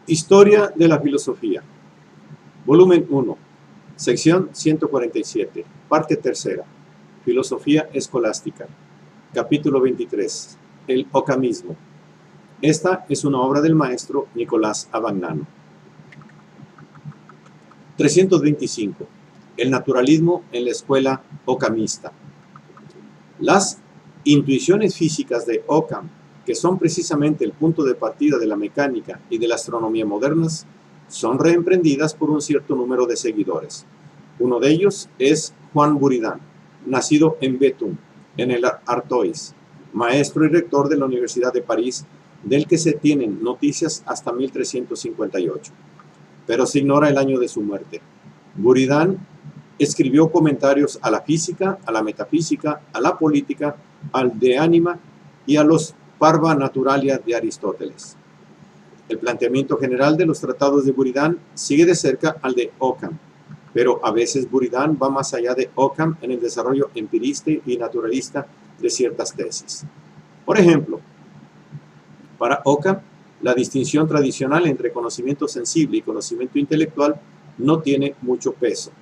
Historia de la filosofía. Volumen 1. Sección 147. Parte tercera. Filosofía escolástica. Capítulo 23. El ocamismo. Esta es una obra del maestro Nicolás Abagnano. 325. El naturalismo en la escuela ocamista. Las intuiciones físicas de Occam, que son precisamente el punto de partida de la mecánica y de la astronomía modernas, son reemprendidas por un cierto número de seguidores. Uno de ellos es Juan Buridan, nacido en Béthune, en el Artois, maestro y rector de la Universidad de París, del que se tienen noticias hasta 1358, pero se ignora el año de su muerte. Buridan escribió comentarios a la física, a la metafísica, a la política, al de ánima y a los Parva Naturalia de Aristóteles. El planteamiento general de los tratados de Buridan sigue de cerca al de Occam, pero a veces Buridan va más allá de Occam en el desarrollo empirista y naturalista de ciertas tesis. Por ejemplo, para Occam, la distinción tradicional entre conocimiento sensible y conocimiento intelectual no tiene mucho peso,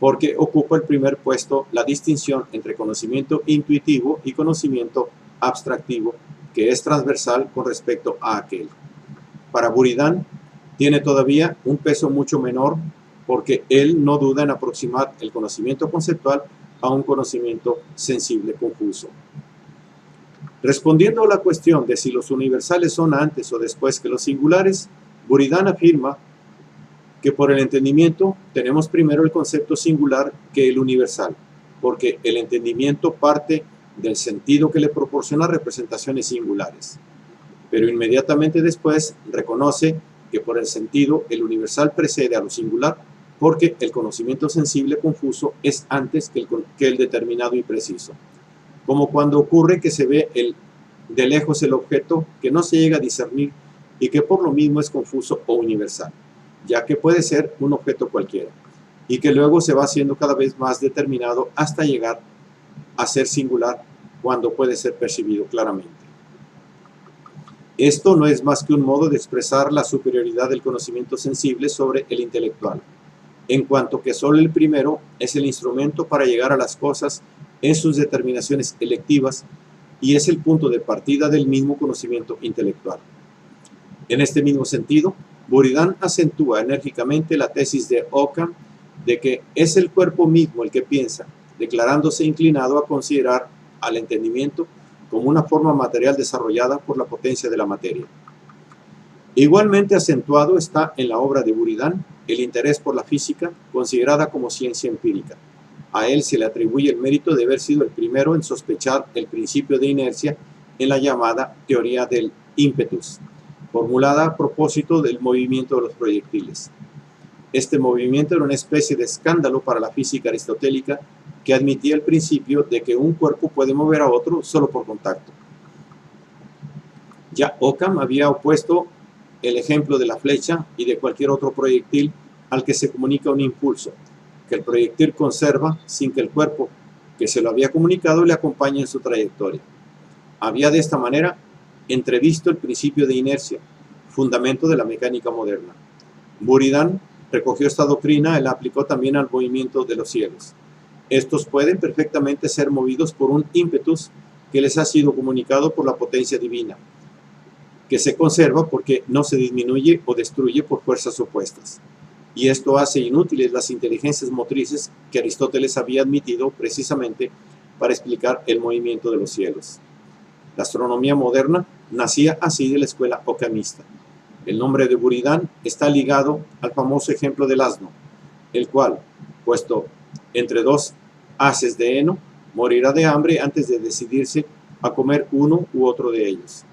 porque ocupa el primer puesto la distinción entre conocimiento intuitivo y conocimiento abstractivo, que es transversal con respecto a aquel. Para Buridan tiene todavía un peso mucho menor, porque él no duda en aproximar el conocimiento conceptual a un conocimiento sensible confuso. Respondiendo a la cuestión de si los universales son antes o después que los singulares, Buridan afirma que por el entendimiento tenemos primero el concepto singular que el universal, porque el entendimiento parte del sentido que le proporciona representaciones singulares. Pero inmediatamente después reconoce que por el sentido el universal precede a lo singular, porque el conocimiento sensible confuso es antes que el determinado y preciso. Como cuando ocurre que se ve de lejos el objeto que no se llega a discernir y que por lo mismo es confuso o universal, ya que puede ser un objeto cualquiera, y que luego se va haciendo cada vez más determinado hasta llegar a ser singular cuando puede ser percibido claramente. Esto no es más que un modo de expresar la superioridad del conocimiento sensible sobre el intelectual, en cuanto que solo el primero es el instrumento para llegar a las cosas en sus determinaciones electivas y es el punto de partida del mismo conocimiento intelectual. En este mismo sentido, Buridan acentúa enérgicamente la tesis de Occam de que es el cuerpo mismo el que piensa, declarándose inclinado a considerar al entendimiento como una forma material desarrollada por la potencia de la materia. Igualmente acentuado está en la obra de Buridan el interés por la física, considerada como ciencia empírica. A él se le atribuye el mérito de haber sido el primero en sospechar el principio de inercia en la llamada teoría del ímpetus, formulada a propósito del movimiento de los proyectiles. Este movimiento era una especie de escándalo para la física aristotélica que admitía el principio de que un cuerpo puede mover a otro solo por contacto. Ya Occam había opuesto el ejemplo de la flecha y de cualquier otro proyectil al que se comunica un impulso, que el proyectil conserva sin que el cuerpo que se lo había comunicado le acompañe en su trayectoria. Había de esta manera entrevisto el principio de inercia, fundamento de la mecánica moderna. Buridan recogió esta doctrina y la aplicó también al movimiento de los cielos. Estos pueden perfectamente ser movidos por un ímpetus que les ha sido comunicado por la potencia divina, que se conserva porque no se disminuye o destruye por fuerzas opuestas. Y esto hace inútiles las inteligencias motrices que Aristóteles había admitido precisamente para explicar el movimiento de los cielos. La astronomía moderna nacía así de la escuela occamista. El nombre de Buridan está ligado al famoso ejemplo del asno, el cual, puesto entre dos haces de heno, morirá de hambre antes de decidirse a comer uno u otro de ellos.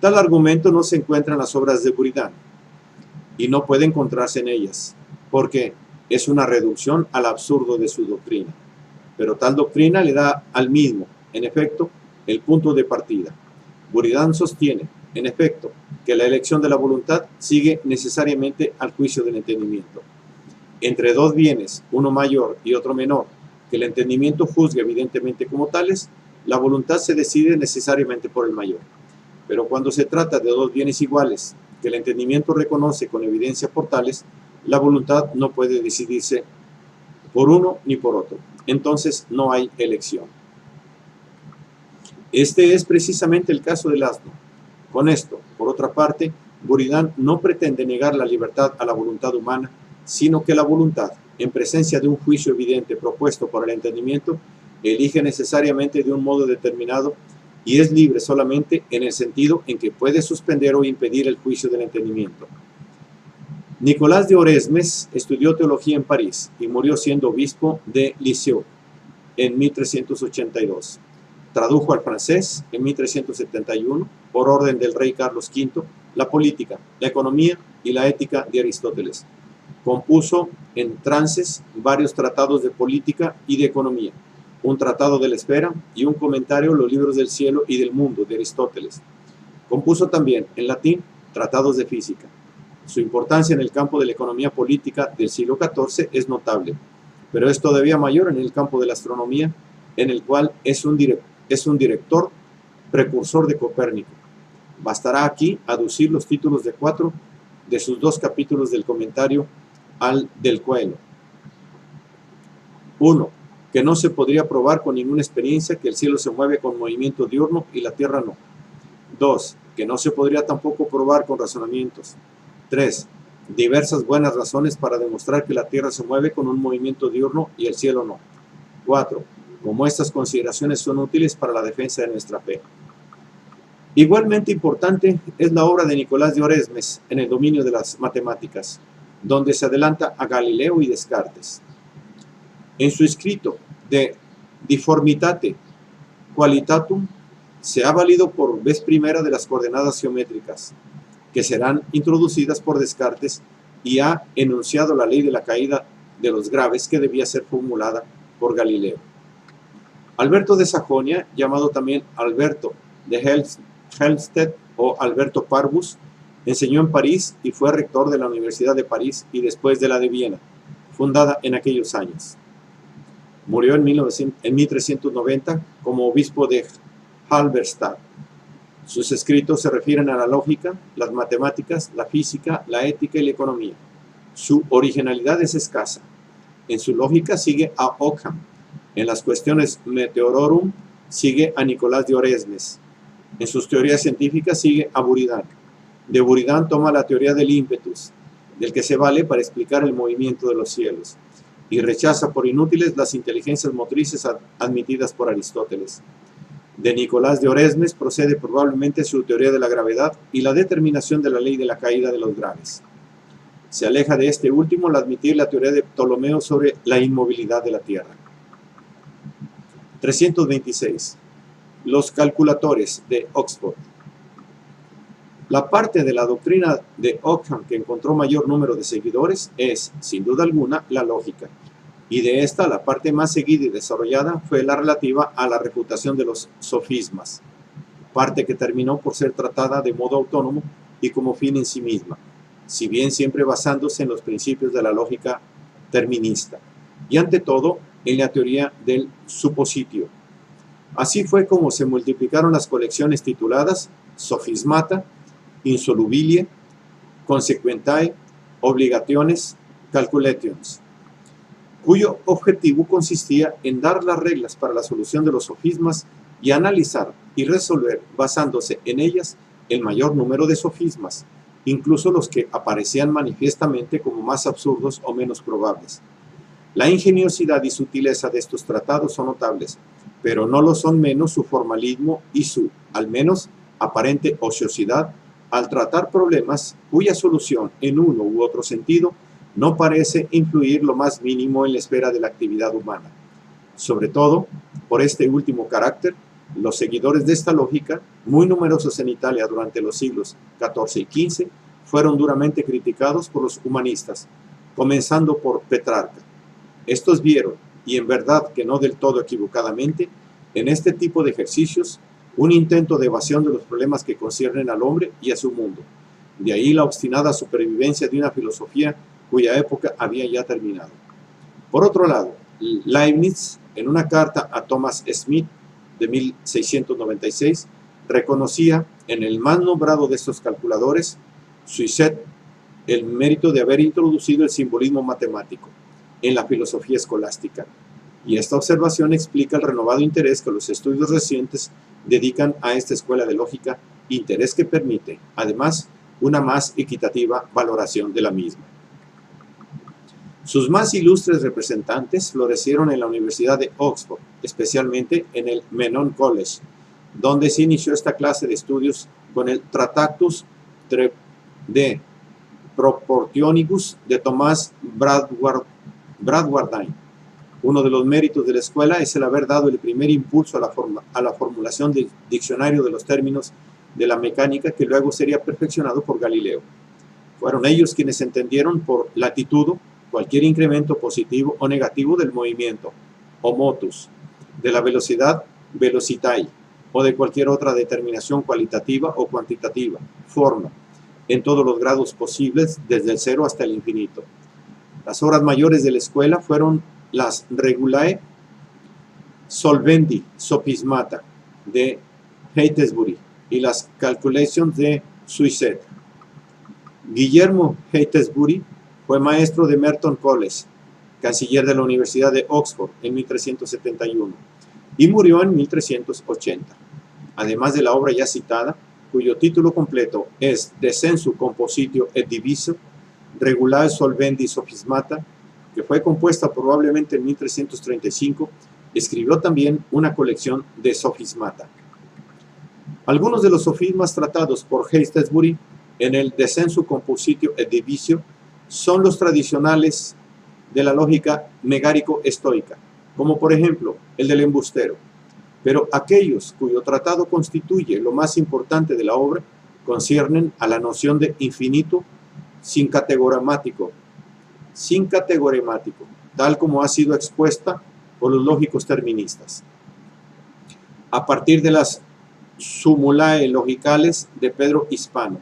Tal argumento no se encuentra en las obras de Buridan y no puede encontrarse en ellas, porque es una reducción al absurdo de su doctrina. Pero tal doctrina le da al mismo, en efecto, el punto de partida. Buridan sostiene, en efecto, que la elección de la voluntad sigue necesariamente al juicio del entendimiento. Entre dos bienes, uno mayor y otro menor, que el entendimiento juzgue evidentemente como tales, la voluntad se decide necesariamente por el mayor. Pero cuando se trata de dos bienes iguales, que que el entendimiento reconoce con evidencia por tales, la voluntad no puede decidirse por uno ni por otro. Entonces no hay elección. Este es precisamente el caso del asno. Con esto, por otra parte, Buridan no pretende negar la libertad a la voluntad humana, sino que la voluntad, en presencia de un juicio evidente propuesto por el entendimiento, elige necesariamente de un modo determinado y es libre solamente en el sentido en que puede suspender o impedir el juicio del entendimiento. Nicolás de Oresmes estudió teología en París y murió siendo obispo de Lisieux en 1382. Tradujo al francés en 1371, por orden del rey Carlos V, la política, la economía y la ética de Aristóteles. Compuso en trances varios tratados de política y de economía, un tratado de la esfera y un comentario a los libros del cielo y del mundo de Aristóteles. Compuso también en latín tratados de física. Su importancia en el campo de la economía política del siglo XIV es notable, pero es todavía mayor en el campo de la astronomía, en el cual es un director precursor de Copérnico. Bastará aquí aducir los títulos de 4 de sus 2 capítulos del comentario al del Coelho. 1. Que no se podría probar con ninguna experiencia que el cielo se mueve con movimiento diurno y la tierra no. 2. Que no se podría tampoco probar con razonamientos. 3. Diversas buenas razones para demostrar que la tierra se mueve con un movimiento diurno y el cielo no. 4. Como estas consideraciones son útiles para la defensa de nuestra fe. Igualmente importante es la obra de Nicolás de Oresmes en el dominio de las matemáticas, donde se adelanta a Galileo y Descartes. En su escrito de Difformitate Qualitatum se ha valido por vez primera de las coordenadas geométricas, que serán introducidas por Descartes, y ha enunciado la ley de la caída de los graves que debía ser formulada por Galileo. Alberto de Sajonia, llamado también Alberto de Helmstedt o Alberto Parvus, enseñó en París y fue rector de la Universidad de París y después de la de Viena, fundada en aquellos años. Murió en 1390 como obispo de Halberstadt. Sus escritos se refieren a la lógica, las matemáticas, la física, la ética y la economía. Su originalidad es escasa. En su lógica sigue a Ockham. En las cuestiones meteororum sigue a Nicolás de Oresmes. En sus teorías científicas sigue a Buridan. De Buridan toma la teoría del ímpetus, del que se vale para explicar el movimiento de los cielos, y rechaza por inútiles las inteligencias motrices admitidas por Aristóteles. De Nicolás de Oresmes procede probablemente su teoría de la gravedad y la determinación de la ley de la caída de los graves. Se aleja de este último al admitir la teoría de Ptolomeo sobre la inmovilidad de la Tierra. 326. Los calculadores de Oxford. La parte de la doctrina de Ockham que encontró mayor número de seguidores es, sin duda alguna, la lógica, y de esta la parte más seguida y desarrollada fue la relativa a la refutación de los sofismas, parte que terminó por ser tratada de modo autónomo y como fin en sí misma, si bien siempre basándose en los principios de la lógica terminista, y ante todo en la teoría del suppositio. Así fue como se multiplicaron las colecciones tituladas Sophismata, Insolubilie, Consequentiae, Obligationes, Calculations, cuyo objetivo consistía en dar las reglas para la solución de los sofismas y analizar y resolver, basándose en ellas, el mayor número de sofismas, incluso los que aparecían manifiestamente como más absurdos o menos probables. La ingeniosidad y sutileza de estos tratados son notables, pero no lo son menos su formalismo y su, al menos, aparente ociosidad al tratar problemas cuya solución en uno u otro sentido no parece influir lo más mínimo en la esfera de la actividad humana. Sobre todo, por este último carácter, los seguidores de esta lógica, muy numerosos en Italia durante los siglos XIV y XV, fueron duramente criticados por los humanistas, comenzando por Petrarca. Estos vieron, y en verdad que no del todo equivocadamente, en este tipo de ejercicios un intento de evasión de los problemas que conciernen al hombre y a su mundo. De ahí la obstinada supervivencia de una filosofía cuya época había ya terminado. Por otro lado, Leibniz, en una carta a Thomas Smith de 1696, reconocía en el más nombrado de estos calculadores Suisset el mérito de haber introducido el simbolismo matemático en la filosofía escolástica, y esta observación explica el renovado interés que los estudios recientes dedican a esta escuela de lógica, interés que permite, además, una más equitativa valoración de la misma. Sus más ilustres representantes florecieron en la Universidad de Oxford, especialmente en el Menon College, donde se inició esta clase de estudios con el Tractatus de Proportionibus de Thomas Bradwardine. Uno de los méritos de la escuela es el haber dado el primer impulso a la formulación del diccionario de los términos de la mecánica, que luego sería perfeccionado por Galileo. Fueron ellos quienes entendieron por latitudo cualquier incremento positivo o negativo del movimiento, o motus, de la velocidad, velocitae, o de cualquier otra determinación cualitativa o cuantitativa, forma, en todos los grados posibles, desde el cero hasta el infinito. Las obras mayores de la escuela fueron las Regulae Solvendi Sophismata de Heytesbury y las Calculations de Suisset. Guillermo Heytesbury fue maestro de Merton College, canciller de la Universidad de Oxford en 1371, y murió en 1380. Además de la obra ya citada, cuyo título completo es De Sensu Compositio et Divisio, Regulae Solvendi Sophismata, que fue compuesta probablemente en 1335, escribió también una colección de sofismata. Algunos de los sofismas tratados por Heytesbury en el De Sensu Compositio et Divisio son los tradicionales de la lógica megárico-estoica, como por ejemplo el del embustero, pero aquellos cuyo tratado constituye lo más importante de la obra conciernen a la noción de infinito sin categoremático, tal como ha sido expuesta por los lógicos terministas. A partir de las Sumulae Logicales de Pedro Hispano,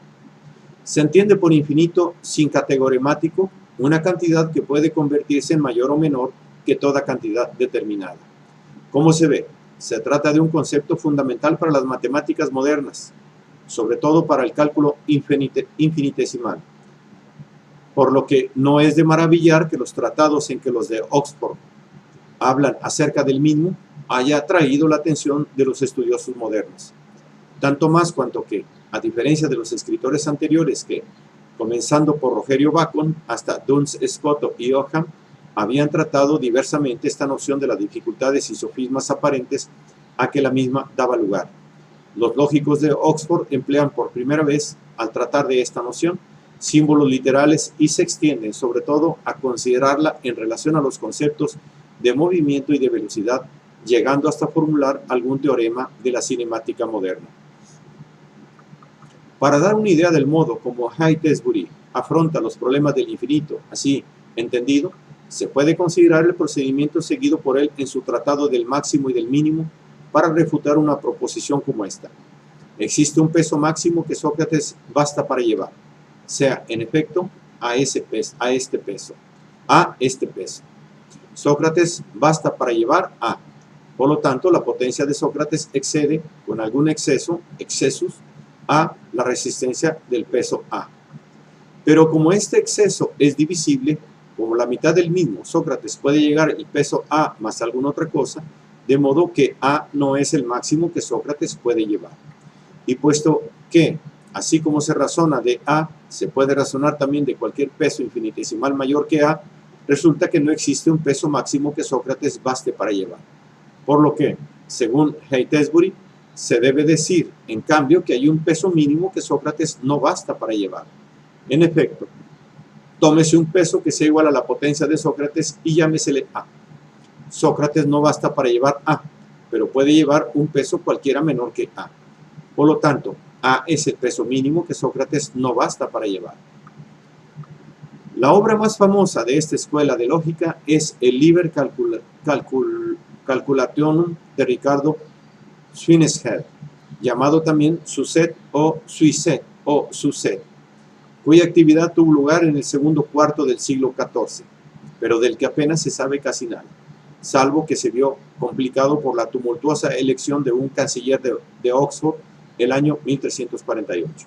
se entiende por infinito sin categoremático una cantidad que puede convertirse en mayor o menor que toda cantidad determinada. Como se ve, se trata de un concepto fundamental para las matemáticas modernas, sobre todo para el cálculo infinitesimal, por lo que no es de maravillar que los tratados en que los de Oxford hablan acerca del mismo haya atraído la atención de los estudiosos modernos, tanto más cuanto que, a diferencia de los escritores anteriores que, comenzando por Rogerio Bacon hasta Duns Scoto y Ogham, habían tratado diversamente esta noción de las dificultades y sofismas aparentes a que la misma daba lugar. Los lógicos de Oxford emplean por primera vez, al tratar de esta noción, símbolos literales y se extienden sobre todo a considerarla en relación a los conceptos de movimiento y de velocidad, llegando hasta formular algún teorema de la cinemática moderna. Para dar una idea del modo como Heytesbury afronta los problemas del infinito, así entendido, se puede considerar el procedimiento seguido por él en su tratado del máximo y del mínimo para refutar una proposición como esta. Existe un peso máximo que Sócrates basta para llevar, sea en efecto a este peso. Sócrates basta para llevar a. Por lo tanto, la potencia de Sócrates excede, con algún excesus, a la resistencia del peso A. Pero como este exceso es divisible, como la mitad del mismo, Sócrates puede llegar el peso A más alguna otra cosa, de modo que A no es el máximo que Sócrates puede llevar. Y puesto que, así como se razona de A, se puede razonar también de cualquier peso infinitesimal mayor que A, resulta que no existe un peso máximo que Sócrates baste para llevar. Por lo que, según Heytesbury, se debe decir, en cambio, que hay un peso mínimo que Sócrates no basta para llevar. En efecto, tómese un peso que sea igual a la potencia de Sócrates y llámesele A. Sócrates no basta para llevar A, pero puede llevar un peso cualquiera menor que A. Por lo tanto, A es el peso mínimo que Sócrates no basta para llevar. La obra más famosa de esta escuela de lógica es el Liber Calculationum de Ricardo Swineshead, llamado también Suisset o Suisset, cuya actividad tuvo lugar en el segundo cuarto del siglo XIV, pero del que apenas se sabe casi nada, salvo que se vio complicado por la tumultuosa elección de un canciller de Oxford el año 1348.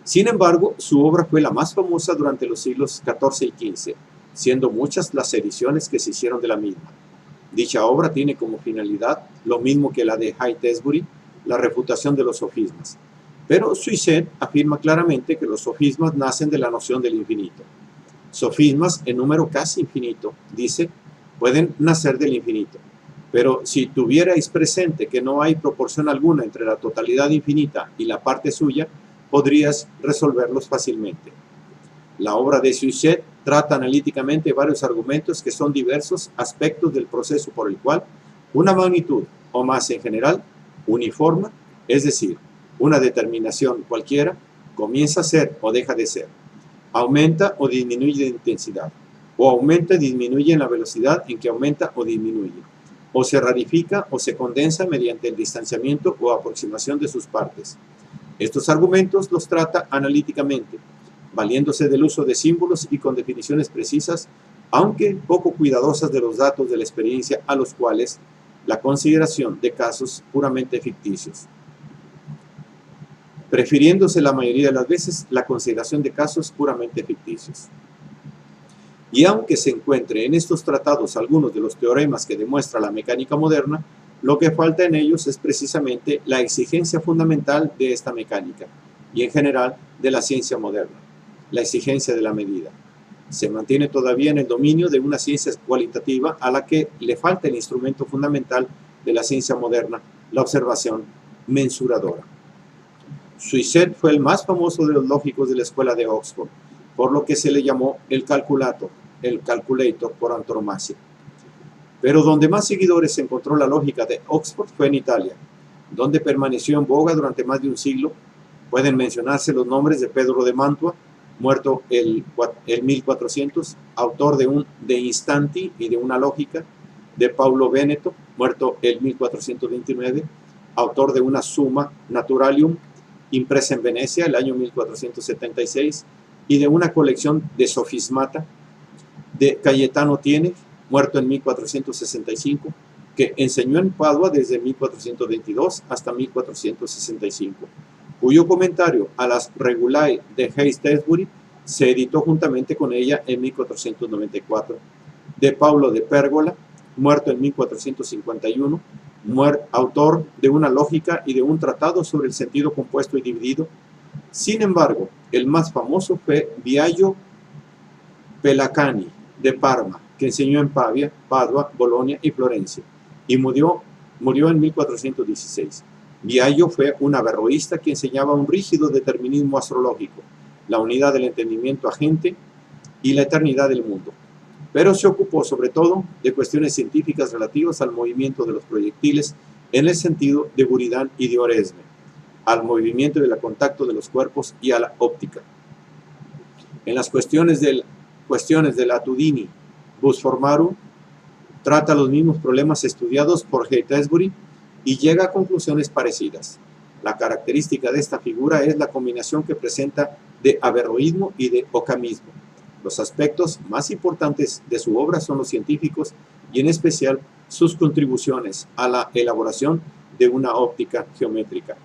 Sin embargo, su obra fue la más famosa durante los siglos XIV y XV, siendo muchas las ediciones que se hicieron de la misma. Dicha obra tiene como finalidad, lo mismo que la de Haight-Ashbury, la refutación de los sofismas. Pero Suicet afirma claramente que los sofismas nacen de la noción del infinito. Sofismas en número casi infinito, dice, pueden nacer del infinito. Pero si tuvierais presente que no hay proporción alguna entre la totalidad infinita y la parte suya, podrías resolverlos fácilmente. La obra de Suicet trata analíticamente varios argumentos que son diversos aspectos del proceso por el cual una magnitud, o más en general, uniforme, es decir, una determinación cualquiera, comienza a ser o deja de ser, aumenta o disminuye de intensidad, o aumenta y disminuye en la velocidad en que aumenta o disminuye, o se rarifica o se condensa mediante el distanciamiento o aproximación de sus partes. Estos argumentos los trata analíticamente, valiéndose del uso de símbolos y con definiciones precisas, aunque poco cuidadosas de los datos de la experiencia a los cuales la consideración de casos puramente ficticios, prefiriéndose la mayoría de las veces la consideración de casos puramente ficticios. Y aunque se encuentre en estos tratados algunos de los teoremas que demuestra la mecánica moderna, lo que falta en ellos es precisamente la exigencia fundamental de esta mecánica, y en general de la ciencia moderna, la exigencia de la medida. Se mantiene todavía en el dominio de una ciencia cualitativa a la que le falta el instrumento fundamental de la ciencia moderna, la observación mensuradora. Suicet fue el más famoso de los lógicos de la escuela de Oxford, por lo que se le llamó el calculator por antonomasia. Pero donde más seguidores encontró la lógica de Oxford fue en Italia, donde permaneció en boga durante más de un siglo. Pueden mencionarse los nombres de Pedro de Mantua, muerto el 1400, autor de Instanti y de una lógica, de Paulo Veneto, muerto el 1429, autor de una Summa Naturalium, impresa en Venecia el año 1476, y de una colección de sofismata, de Cayetano Tiene, muerto en 1465, que enseñó en Padua desde 1422 hasta 1465, cuyo comentario a las Regulae de Haight-Ashbury se editó juntamente con ella en 1494, de Paulo de Pérgola, muerto en 1451, autor de una lógica y de un tratado sobre el sentido compuesto y dividido. Sin embargo, el más famoso fue Biagio Pellacani de Parma, que enseñó en Pavia, Padua, Bolonia y Florencia, y murió en 1416. Biagio fue un averroísta que enseñaba un rígido determinismo astrológico, la unidad del entendimiento agente y la eternidad del mundo, pero se ocupó sobre todo de cuestiones científicas relativas al movimiento de los proyectiles en el sentido de Buridan y de Oresme, al movimiento y al contacto de los cuerpos y a la óptica. En las cuestiones del Attudini Bus Formarum, trata los mismos problemas estudiados por Haight-Ashbury y llega a conclusiones parecidas. La característica de esta figura es la combinación que presenta de averroísmo y de ocamismo. Los aspectos más importantes de su obra son los científicos y en especial sus contribuciones a la elaboración de una óptica geométrica.